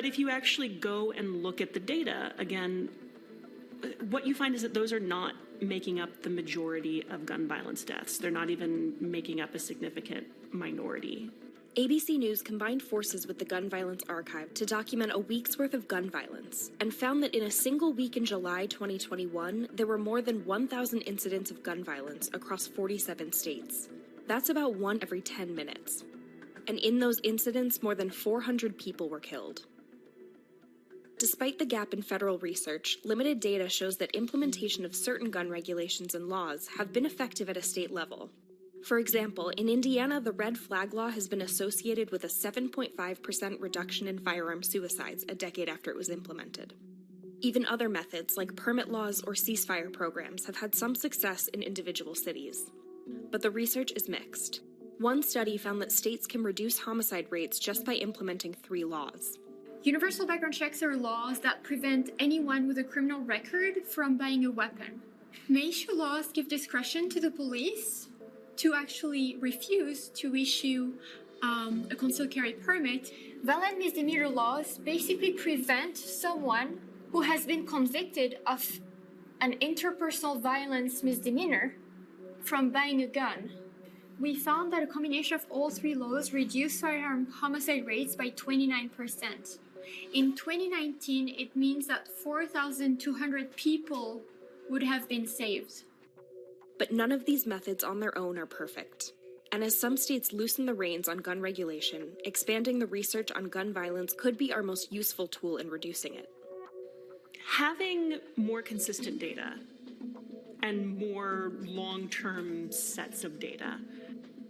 But if you actually go and look at the data, again, what you find is that those are not making up the majority of gun violence deaths. They're not even making up a significant minority. ABC News combined forces with the Gun Violence Archive to document a week's worth of gun violence and found that in a single week in July 2021, there were more than 1,000 incidents of gun violence across 47 states. That's about 1 every 10 minutes. And in those incidents, more than 400 people were killed. Despite the gap in federal research, limited data shows that implementation of certain gun regulations and laws have been effective at a state level. For example, in Indiana, the red flag law has been associated with a 7.5% reduction in firearm suicides a decade after it was implemented. Even other methods, like permit laws or ceasefire programs, have had some success in individual cities. But the research is mixed. One study found that states can reduce homicide rates just by implementing 3 laws. Universal background checks are laws that prevent anyone with a criminal record from buying a weapon. May-issue laws give discretion to the police to actually refuse to issue a concealed carry permit. Violent misdemeanor laws basically prevent someone who has been convicted of an interpersonal violence misdemeanor from buying a gun. We found that a combination of all 3 laws reduced firearm homicide rates by 29%. In 2019, it means that 4,200 people would have been saved. But none of these methods on their own are perfect. And as some states loosen the reins on gun regulation, expanding the research on gun violence could be our most useful tool in reducing it. Having more consistent data and more long-term sets of data,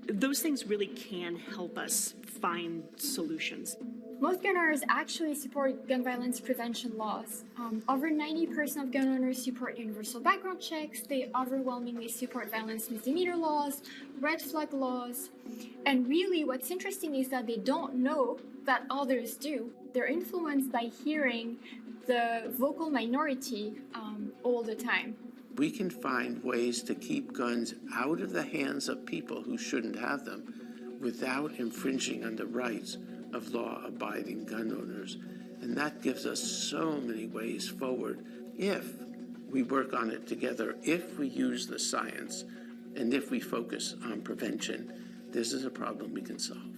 those things really can help us find solutions. Most gun owners actually support gun violence prevention laws. Over 90% of gun owners support universal background checks. They overwhelmingly support violence misdemeanor laws, red flag laws. And really what's interesting is that they don't know that others do. They're influenced by hearing the vocal minority all the time. We can find ways to keep guns out of the hands of people who shouldn't have them without infringing on the rights of law-abiding gun owners. And that gives us so many ways forward if we work on it together, if we use the science, and if we focus on prevention. This is a problem we can solve.